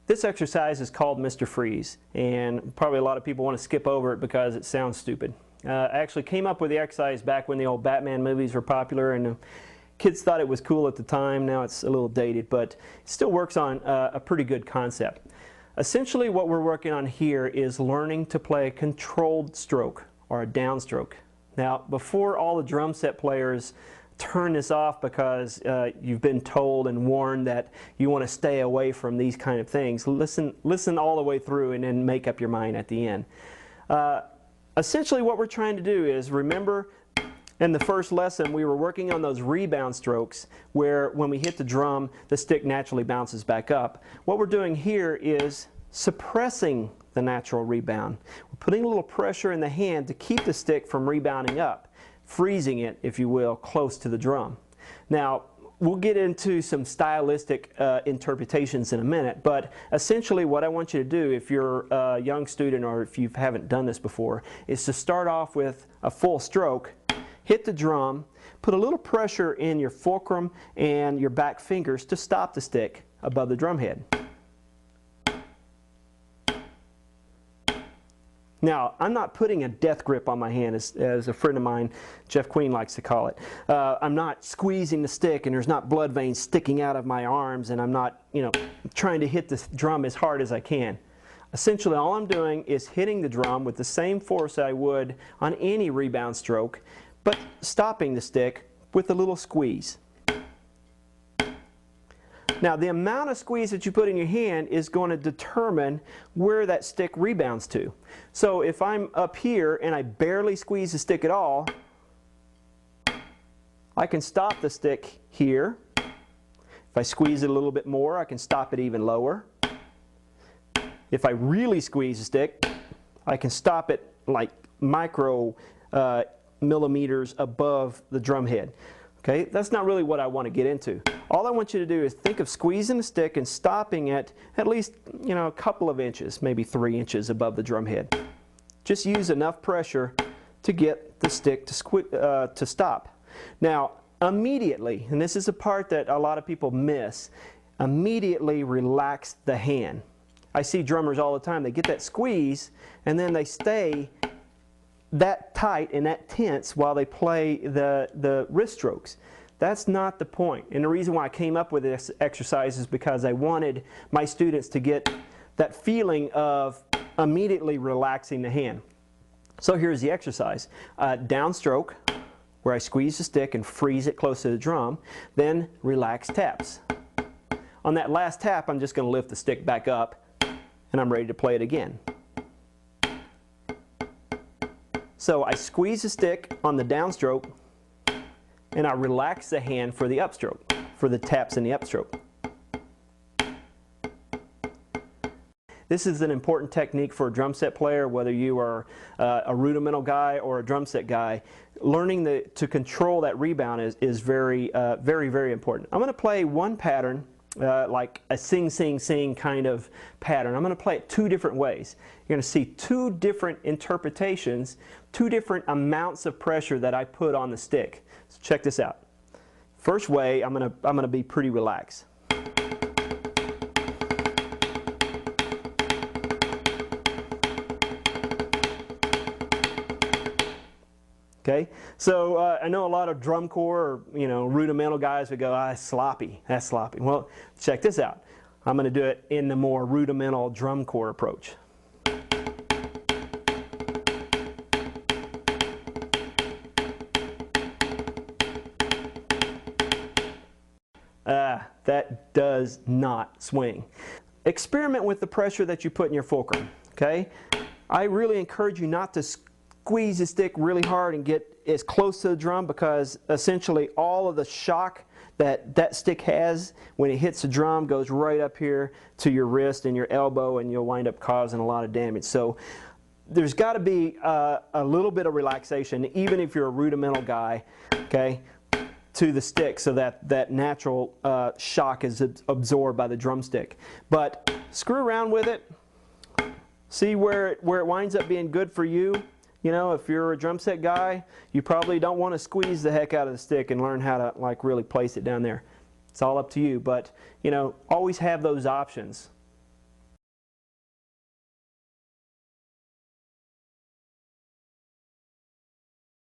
This exercise is called Mr. Freeze, and probably a lot of people want to skip over it because it sounds stupid. I actually came up with the exercise back when the old Batman movies were popular, and kids thought it was cool at the time. Now it's a little dated, but it still works on a pretty good concept. Essentially what we're working on here is learning to play a controlled stroke, or a downstroke. Now, before all the drum set players turn this off because you've been told and warned that you want to stay away from these kind of things, listen all the way through and then make up your mind at the end. Essentially what we're trying to do is, remember in the first lesson we were working on those rebound strokes where when we hit the drum the stick naturally bounces back up. What we're doing here is suppressing the natural rebound. We're putting a little pressure in the hand to keep the stick from rebounding up, freezing it, if you will, close to the drum. Now, we'll get into some stylistic interpretations in a minute, but essentially what I want you to do, if you're a young student or if you haven't done this before, is to start off with a full stroke, hit the drum, put a little pressure in your fulcrum and your back fingers to stop the stick above the drum head. Now, I'm not putting a death grip on my hand, as a friend of mine, Jeff Queen, likes to call it. I'm not squeezing the stick and there's not blood veins sticking out of my arms, and I'm not, trying to hit this drum as hard as I can. Essentially, all I'm doing is hitting the drum with the same force I would on any rebound stroke, but stopping the stick with a little squeeze. Now, the amount of squeeze that you put in your hand is going to determine where that stick rebounds to. So if I'm up here and I barely squeeze the stick at all, I can stop the stick here. If I squeeze it a little bit more, I can stop it even lower. If I really squeeze the stick, I can stop it like micro millimeters above the drum head. Okay, that's not really what I want to get into. All I want you to do is think of squeezing the stick and stopping it at least, a couple of inches, maybe 3 inches above the drum head. Just use enough pressure to get the stick to stop. Now, immediately, and this is a part that a lot of people miss, immediately relax the hand. I see drummers all the time, they get that squeeze and then they stay that tight and that tense while they play the wrist strokes. That's not the point. And the reason why I came up with this exercise is because I wanted my students to get that feeling of immediately relaxing the hand. So here's the exercise. Downstroke, where I squeeze the stick and freeze it close to the drum, then relax taps. On that last tap, I'm just going to lift the stick back up and I'm ready to play it again. So I squeeze the stick on the downstroke and I relax the hand for the upstroke, for the taps in the upstroke. This is an important technique for a drum set player, whether you are a rudimental guy or a drum set guy. Learning to control that rebound is very, very important. I'm going to play one pattern, like a sing, sing, sing kind of pattern. I'm going to play it 2 different ways. You're going to see 2 different interpretations, 2 different amounts of pressure that I put on the stick. So check this out. First way, I'm going to be pretty relaxed. Okay, so I know a lot of drum corps or rudimental guys would go, it's sloppy, that's sloppy. Well, check this out. I'm going to do it in the more rudimental drum corps approach. That does not swing. Experiment with the pressure that you put in your fulcrum. Okay, I really encourage you not to squeeze the stick really hard and get as close to the drum, because essentially all of the shock that stick has when it hits the drum goes right up here to your wrist and your elbow, and you'll wind up causing a lot of damage. So there's got to be a little bit of relaxation, even if you're a rudimental guy, okay, to the stick, so that natural shock is absorbed by the drumstick. But screw around with it, see where it winds up being good for you. If you're a drum set guy, you probably don't want to squeeze the heck out of the stick and learn how to really place it down there. It's all up to you, but always have those options.